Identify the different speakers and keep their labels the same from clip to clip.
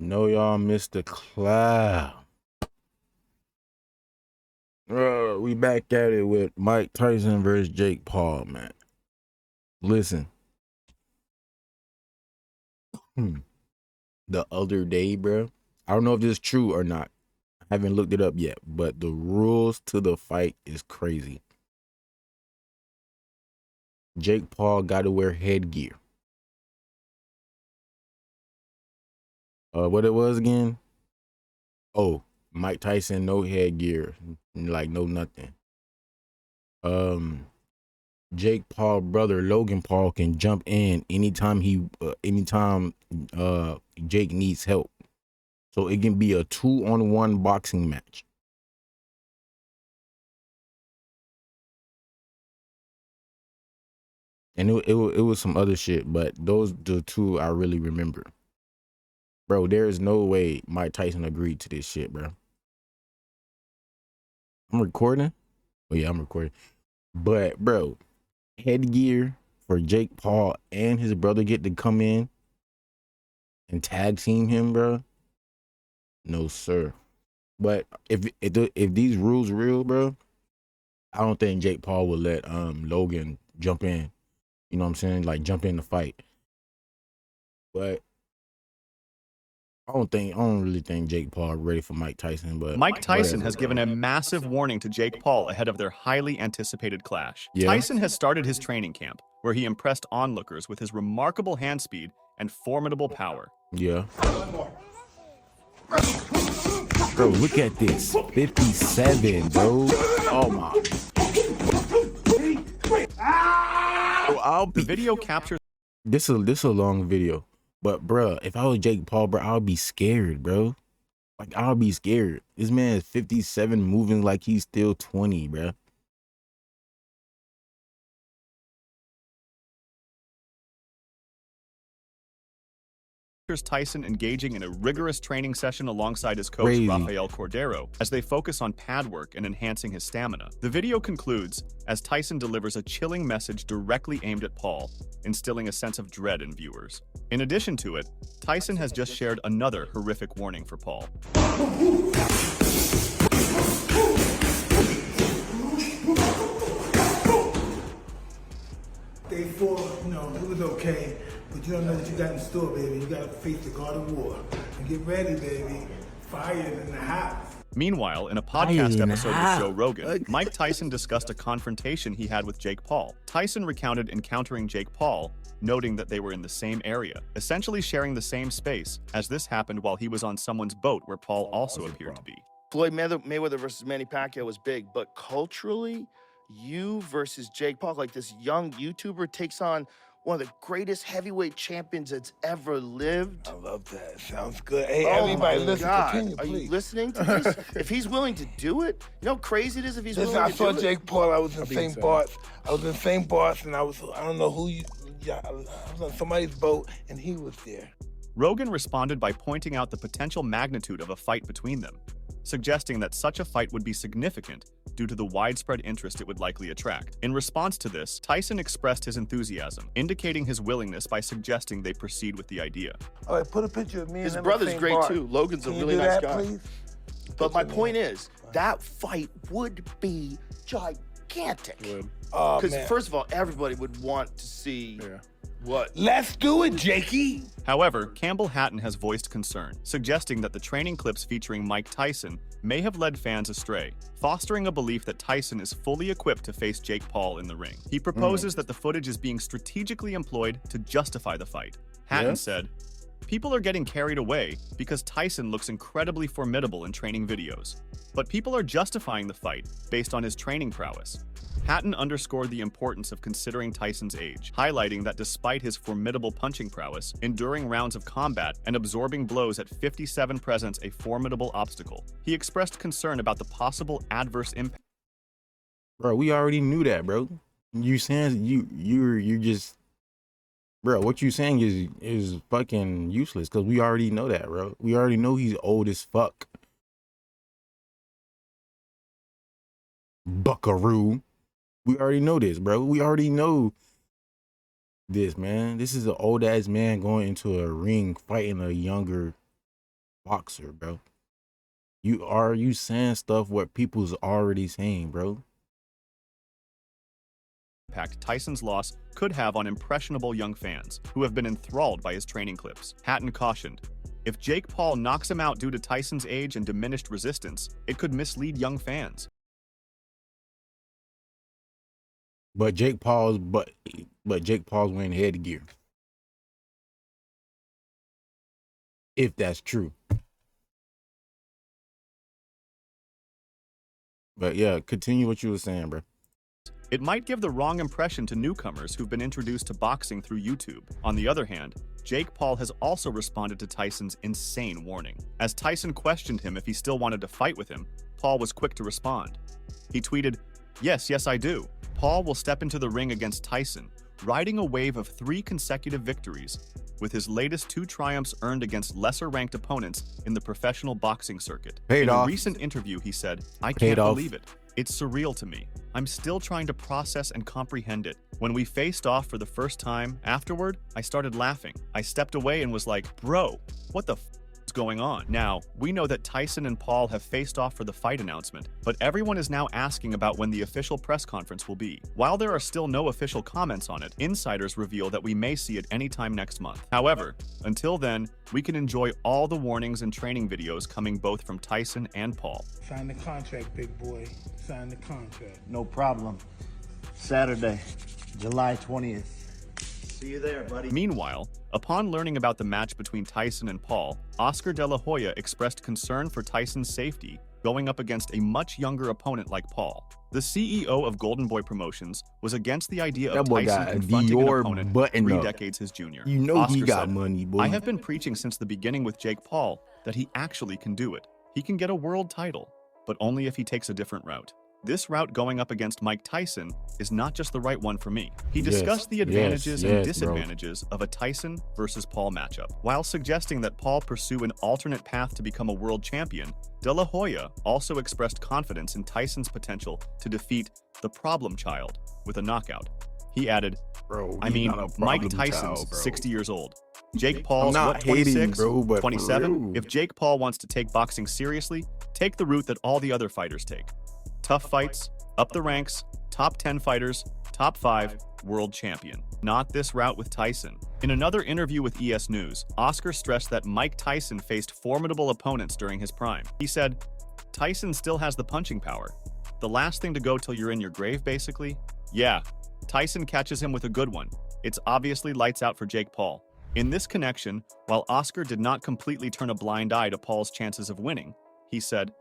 Speaker 1: No, y'all missed the clap. We back at it with Mike Tyson versus Jake Paul, man. Listen. The other day, bro. I don't know if this is true or not. I haven't looked it up yet, but the rules to the fight is crazy. Jake Paul got to wear headgear. What it was again? Oh, Mike Tyson, no headgear, like no nothing. Jake Paul brother Logan Paul can jump in anytime Jake needs help. So it can be a 2-on-1 boxing match. And it was some other shit, but those the two I really remember. Bro, there is no way Mike Tyson agreed to this shit, bro. I'm recording? Oh yeah, I'm recording. But bro, headgear for Jake Paul and his brother get to come in and tag team him, bro. No sir. But if these rules real, bro, I don't think Jake Paul will let Logan jump in. You know what I'm saying? Like jump in the fight. But I don't really think Jake Paul ready for Mike Tyson. But
Speaker 2: Mike Tyson has given a massive warning to Jake Paul ahead of their highly anticipated clash.
Speaker 1: Yeah.
Speaker 2: Tyson has started his training camp, where he impressed onlookers with his remarkable hand speed and formidable power.
Speaker 1: Yeah. Bro, look at this. 57, bro. Oh my.
Speaker 2: The video captures
Speaker 1: this a long video. But bro, if I was Jake Paul, bro, I would be scared, bro. Like I would be scared. This man is 57 moving like he's still 20, bro.
Speaker 2: Tyson engaging in a rigorous training session alongside his coach,
Speaker 1: Crazy.
Speaker 2: Rafael Cordero, as they focus on pad work and enhancing his stamina. The video concludes as Tyson delivers a chilling message directly aimed at Paul, instilling a sense of dread in viewers. In addition to it, Tyson has just shared another horrific warning for Paul.
Speaker 3: Day 4, it was okay, but you don't know what you got in store, baby. You got to face the God of War. And get ready, baby. Fire in the house.
Speaker 2: Meanwhile, in a podcast episode with Joe Rogan, Mike Tyson discussed a confrontation he had with Jake Paul. Tyson recounted encountering Jake Paul, noting that they were in the same area, essentially sharing the same space, as this happened while he was on someone's boat where Paul also appeared to be.
Speaker 4: Floyd Mayweather versus Manny Pacquiao was big, but culturally, you versus Jake Paul, like this young YouTuber takes on one of the greatest heavyweight champions that's ever lived.
Speaker 3: I love that. Sounds good. Hey,
Speaker 4: Oh
Speaker 3: everybody,
Speaker 4: my
Speaker 3: listen.
Speaker 4: God.
Speaker 3: Continue,
Speaker 4: Are
Speaker 3: please.
Speaker 4: you listening to this? If he's willing to do it, you know how crazy it is if he's
Speaker 3: Listen,
Speaker 4: willing
Speaker 3: I
Speaker 4: to
Speaker 3: saw
Speaker 4: do it?
Speaker 3: Jake Paul. I was in St. Bart's. I don't know who you. Yeah, I was on somebody's boat, and he was there.
Speaker 2: Rogan responded by pointing out the potential magnitude of a fight between them, suggesting that such a fight would be significant due to the widespread interest it would likely attract. In response to this, Tyson expressed his enthusiasm, indicating his willingness by suggesting they proceed with the idea.
Speaker 3: All right, put a picture of me and
Speaker 4: His
Speaker 3: him in
Speaker 4: brother's
Speaker 3: St.
Speaker 4: great
Speaker 3: Bart.
Speaker 4: too. Logan's
Speaker 3: Can
Speaker 4: a
Speaker 3: you
Speaker 4: really
Speaker 3: do
Speaker 4: nice
Speaker 3: that,
Speaker 4: guy.
Speaker 3: please?
Speaker 4: But my point is, that fight would be gigantic.
Speaker 3: Oh,
Speaker 4: Because
Speaker 3: man.
Speaker 4: first of all, everybody would want to see what.
Speaker 3: Let's do it, Jakey.
Speaker 2: However, Campbell Hatton has voiced concern, suggesting that the training clips featuring Mike Tyson may have led fans astray, fostering a belief that Tyson is fully equipped to face Jake Paul in the ring. He proposes that the footage is being strategically employed to justify the fight. Hatton said, "People are getting carried away because Tyson looks incredibly formidable in training videos, but people are justifying the fight based on his training prowess." Hatton underscored the importance of considering Tyson's age, highlighting that despite his formidable punching prowess, enduring rounds of combat and absorbing blows at 57 presents a formidable obstacle. He expressed concern about the possible adverse impact.
Speaker 1: Bro, we already knew that, bro. You saying you're just, bro, what you saying is fucking useless because we already know that, bro. We already know he's old as fuck. Buckaroo. We already know this, bro. We already know this, man. This is an old ass man going into a ring fighting a younger boxer, bro. You saying stuff what people's already saying, bro.
Speaker 2: Impact Tyson's loss could have on impressionable young fans who have been enthralled by his training clips. Hatton cautioned, if Jake Paul knocks him out due to Tyson's age and diminished resistance, it could mislead young fans.
Speaker 1: But Jake Paul's wearing headgear. If that's true. But yeah, continue what you were saying, bro.
Speaker 2: It might give the wrong impression to newcomers who've been introduced to boxing through YouTube. On the other hand, Jake Paul has also responded to Tyson's insane warning. As Tyson questioned him if he still wanted to fight with him, Paul was quick to respond. He tweeted, yes, I do. Paul will step into the ring against Tyson, riding a wave of 3 consecutive victories, with his latest 2 triumphs earned against lesser-ranked opponents in the professional boxing circuit. In a recent interview, he said, I can't believe it. It's surreal to me. I'm still trying to process and comprehend it. When we faced off for the first time, afterward, I started laughing. I stepped away and was like, bro, what the is going on? Now, we know that Tyson and Paul have faced off for the fight announcement, but everyone is now asking about when the official press conference will be. While there are still no official comments on it, insiders reveal that we may see it anytime next month. However, until then, we can enjoy all the warnings and training videos coming both from Tyson and Paul.
Speaker 3: Sign the contract, big boy. Sign the contract.
Speaker 5: No problem. Saturday, July 20th. See you there, buddy.
Speaker 2: Meanwhile, upon learning about the match between Tyson and Paul, Oscar De La Hoya expressed concern for Tyson's safety going up against a much younger opponent like Paul. The CEO of Golden Boy Promotions was against the idea of Tyson confronting an opponent 3 decades his junior.
Speaker 1: You know
Speaker 2: Oscar
Speaker 1: he got
Speaker 2: said,
Speaker 1: money, boy.
Speaker 2: I have been preaching since the beginning with Jake Paul that he actually can do it. He can get a world title, but only if he takes a different route. This route going up against Mike Tyson is not just the right one for me. He discussed the advantages and disadvantages of a Tyson versus Paul matchup. While suggesting that Paul pursue an alternate path to become a world champion, De La Hoya also expressed confidence in Tyson's potential to defeat the problem child with a knockout. He added, Mike Tyson's 60 years old. Jake Paul's 26, 27? If Jake Paul wants to take boxing seriously, take the route that all the other fighters take. Tough fights, up the ranks, top 10 fighters, top 5, world champion. Not this route with Tyson. In another interview with ES News, Oscar stressed that Mike Tyson faced formidable opponents during his prime. He said, Tyson still has the punching power. The last thing to go till you're in your grave, basically? Yeah, Tyson catches him with a good one. It's obviously lights out for Jake Paul. In this connection, while Oscar did not completely turn a blind eye to Paul's chances of winning, he said,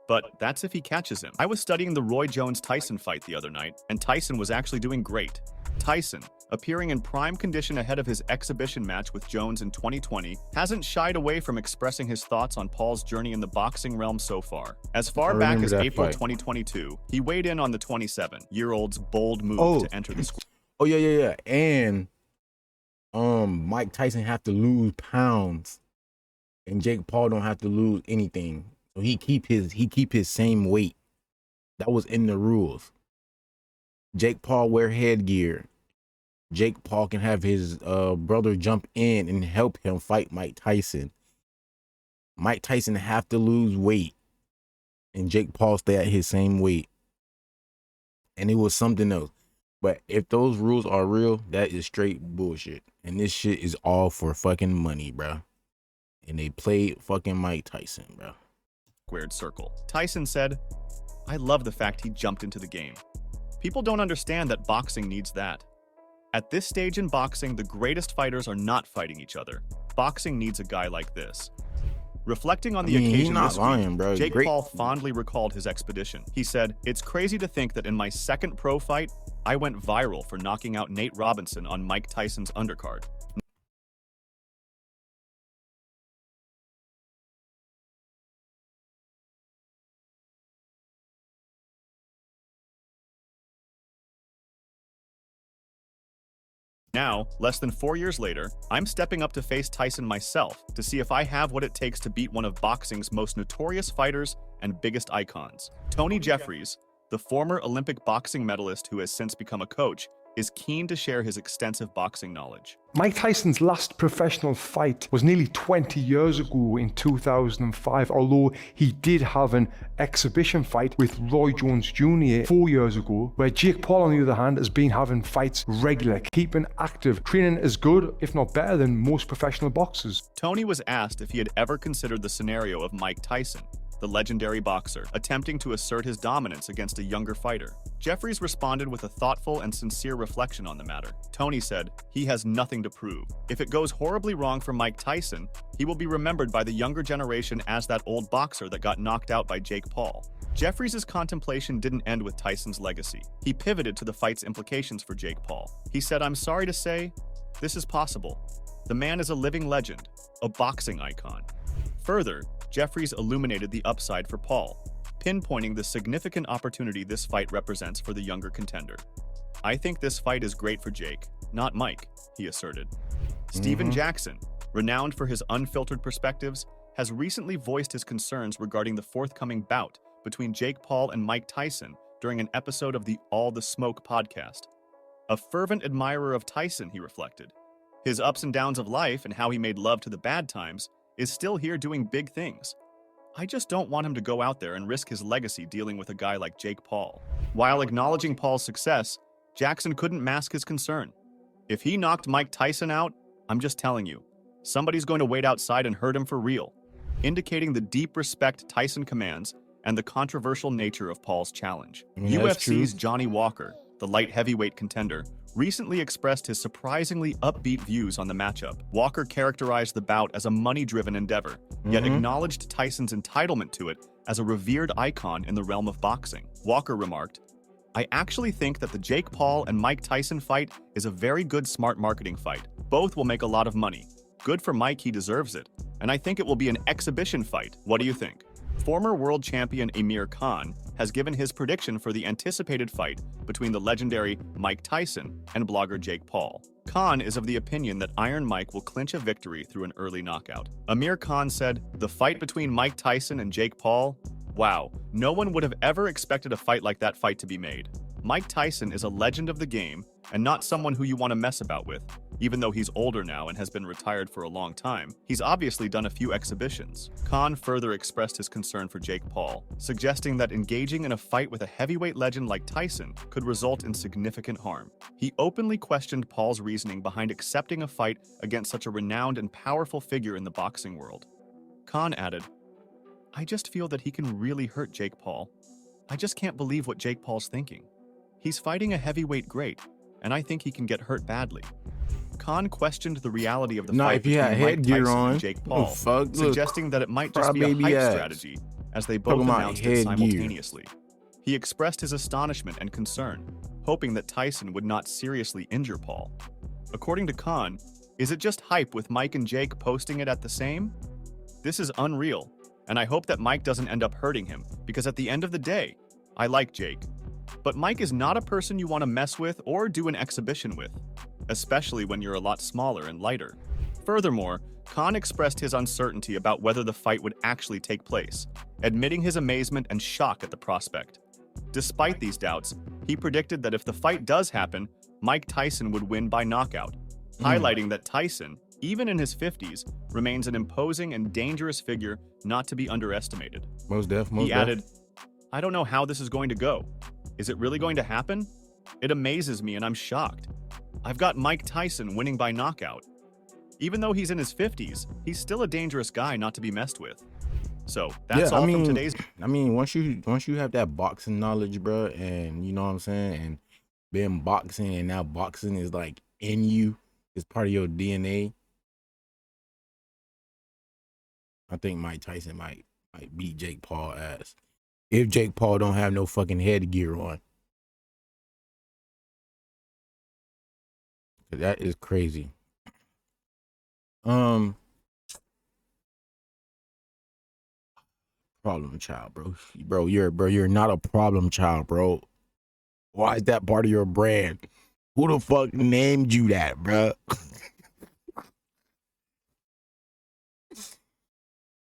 Speaker 2: but that's if he catches him. I was studying the Roy Jones-Tyson fight the other night, and Tyson was actually doing great. Tyson, appearing in prime condition ahead of his exhibition match with Jones in 2020, hasn't shied away from expressing his thoughts on Paul's journey in the boxing realm so far. As far back as April 2022, he weighed in on the 27-year-old's bold move to enter the squad.
Speaker 1: Oh, yeah. And Mike Tyson have to lose pounds, and Jake Paul don't have to lose anything. So he keep his same weight. That was in the rules. Jake Paul wear headgear. Jake Paul can have his brother jump in and help him fight Mike Tyson. Mike Tyson have to lose weight, and Jake Paul stay at his same weight. And it was something else. But if those rules are real, that is straight bullshit. And this shit is all for fucking money, bro. And they played fucking Mike Tyson, bro.
Speaker 2: Squared circle. Tyson said, I love the fact he jumped into the game. People don't understand that boxing needs that. At this stage in boxing, the greatest fighters are not fighting each other. Boxing needs a guy like this. Reflecting on the occasion this week, Jake Paul fondly recalled his expedition. He said, it's crazy to think that in my second pro fight, I went viral for knocking out Nate Robinson on Mike Tyson's undercard. Now, less than 4 years later, I'm stepping up to face Tyson myself to see if I have what it takes to beat one of boxing's most notorious fighters and biggest icons. Tony Jeffries, the former Olympic boxing medalist who has since become a coach, is keen to share his extensive boxing knowledge.
Speaker 6: Mike Tyson's last professional fight was nearly 20 years ago in 2005, although he did have an exhibition fight with Roy Jones Jr. 4 years ago, where Jake Paul, on the other hand, has been having fights regularly, keeping active, training as good, if not better, than most professional boxers.
Speaker 2: Tony was asked if he had ever considered the scenario of Mike Tyson, the legendary boxer, attempting to assert his dominance against a younger fighter. Jeffries responded with a thoughtful and sincere reflection on the matter. Tony said, "He has nothing to prove. If it goes horribly wrong for Mike Tyson, he will be remembered by the younger generation as that old boxer that got knocked out by Jake Paul." Jeffries' contemplation didn't end with Tyson's legacy. He pivoted to the fight's implications for Jake Paul. He said, "I'm sorry to say, this is possible. The man is a living legend, a boxing icon." Further, Jeffries illuminated the upside for Paul, pinpointing the significant opportunity this fight represents for the younger contender. "I think this fight is great for Jake, not Mike," he asserted. Steven Jackson, renowned for his unfiltered perspectives, has recently voiced his concerns regarding the forthcoming bout between Jake Paul and Mike Tyson during an episode of the All the Smoke podcast. A fervent admirer of Tyson, he reflected. His ups and downs of life and how he made love to the bad times is still here doing big things. "I just don't want him to go out there and risk his legacy dealing with a guy like Jake Paul." While acknowledging Paul's success, Jackson couldn't mask his concern. "If he knocked Mike Tyson out, I'm just telling you, somebody's going to wait outside and hurt him for real," indicating the deep respect Tyson commands and the controversial nature of Paul's challenge. UFC's Johnny Walker, the light heavyweight contender, recently expressed his surprisingly upbeat views on the matchup. Walker characterized the bout as a money-driven endeavor, yet acknowledged Tyson's entitlement to it as a revered icon in the realm of boxing. Walker remarked, "I actually think that the Jake Paul and Mike Tyson fight is a very good smart marketing fight. Both will make a lot of money. Good for Mike, he deserves it. And I think it will be an exhibition fight. What do you think?" Former world champion Amir Khan has given his prediction for the anticipated fight between the legendary Mike Tyson and blogger Jake Paul. Khan is of the opinion that Iron Mike will clinch a victory through an early knockout. Amir Khan said, "The fight between Mike Tyson and Jake Paul? Wow, no one would have ever expected a fight like that fight to be made. Mike Tyson is a legend of the game and not someone who you want to mess about with. Even though he's older now and has been retired for a long time, he's obviously done a few exhibitions." Khan further expressed his concern for Jake Paul, suggesting that engaging in a fight with a heavyweight legend like Tyson could result in significant harm. He openly questioned Paul's reasoning behind accepting a fight against such a renowned and powerful figure in the boxing world. Khan added, "I just feel that he can really hurt Jake Paul. I just can't believe what Jake Paul's thinking. He's fighting a heavyweight great, and I think he can get hurt badly." Khan questioned the reality of the fight
Speaker 1: if you
Speaker 2: between
Speaker 1: had
Speaker 2: Mike
Speaker 1: headgear
Speaker 2: Tyson
Speaker 1: on,
Speaker 2: and Jake Paul,
Speaker 1: fuck,
Speaker 2: suggesting that it might just be a
Speaker 1: crybaby
Speaker 2: hype
Speaker 1: ass.
Speaker 2: strategy, as they both
Speaker 1: Talking about
Speaker 2: announced it
Speaker 1: headgear.
Speaker 2: simultaneously. He expressed his astonishment and concern, hoping that Tyson would not seriously injure Paul. According to Khan, is it just hype with Mike and Jake posting it at the same? "This is unreal, and I hope that Mike doesn't end up hurting him, because at the end of the day, I like Jake. But Mike is not a person you want to mess with or do an exhibition with, especially when you're a lot smaller and lighter." Furthermore, Khan expressed his uncertainty about whether the fight would actually take place, admitting his amazement and shock at the prospect. Despite these doubts, he predicted that if the fight does happen, Mike Tyson would win by knockout, highlighting that Tyson, even in his 50s, remains an imposing and dangerous figure not to be underestimated.
Speaker 1: Most definitely.
Speaker 2: He added, "I don't know how this is going to go. Is it really going to happen? It amazes me and I'm shocked. I've got Mike Tyson winning by knockout. Even though he's in his 50s, he's still a dangerous guy not to be messed with." So that's all from today's.
Speaker 1: I mean, once you have that boxing knowledge, bro, and you know what I'm saying, and been boxing, and now boxing is like in you, it's part of your DNA. I think Mike Tyson might beat Jake Paul ass if Jake Paul don't have no fucking headgear on. That is crazy. Problem child, bro. You're not a problem child, bro. Why is that part of your brand? Who the fuck named you that, bro?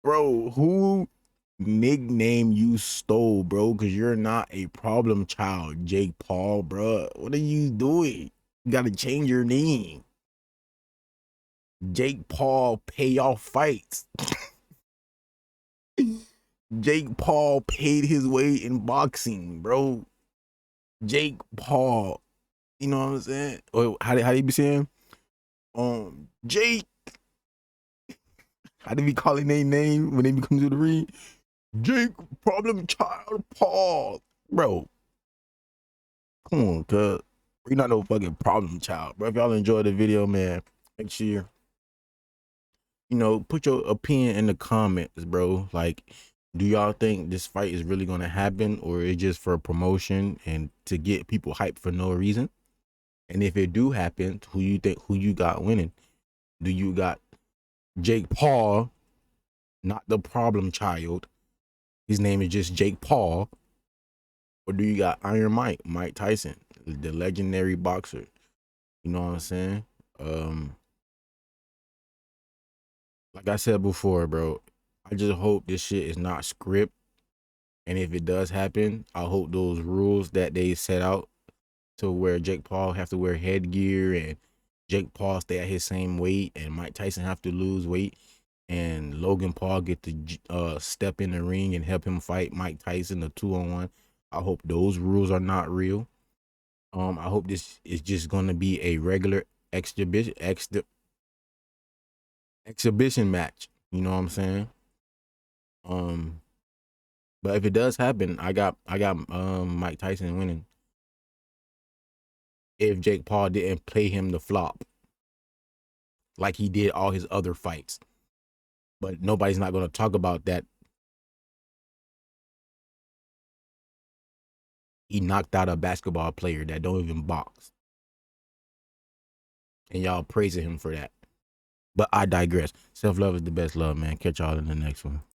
Speaker 1: Bro, who nickname you stole, bro? Because you're not a problem child, Jake Paul, bro. What are you doing? You gotta change your name. Jake Paul pay off fights. Jake Paul paid his way in boxing, bro. Jake Paul, you know what I'm saying? Or how they be saying? Jake. How they be calling their name when they come to the ring? Jake Problem Child Paul, bro. Come on, cuz. We're not no fucking problem child, bro. If y'all enjoyed the video, man, make sure put your opinion in the comments, bro. Like, do y'all think this fight is really gonna happen, or is just for promotion and to get people hyped for no reason? And if it do happen, who you got winning? Do you got Jake Paul, not the problem child? His name is just Jake Paul. Or do you got Iron Mike Tyson, the legendary boxer? You know what I'm saying? Like I said before, bro, I just hope this shit is not script. And if it does happen, I hope those rules that they set out to where Jake Paul have to wear headgear and Jake Paul stay at his same weight and Mike Tyson have to lose weight and Logan Paul get to step in the ring and help him fight Mike Tyson, a 2-on-1. I hope those rules are not real. I hope this is just gonna be a regular exhibition match. You know what I'm saying? But if it does happen, I got Mike Tyson winning. If Jake Paul didn't play him the flop like he did all his other fights. But nobody's not gonna talk about that. He knocked out a basketball player that don't even box. And y'all praising him for that. But I digress. Self-love is the best love, man. Catch y'all in the next one.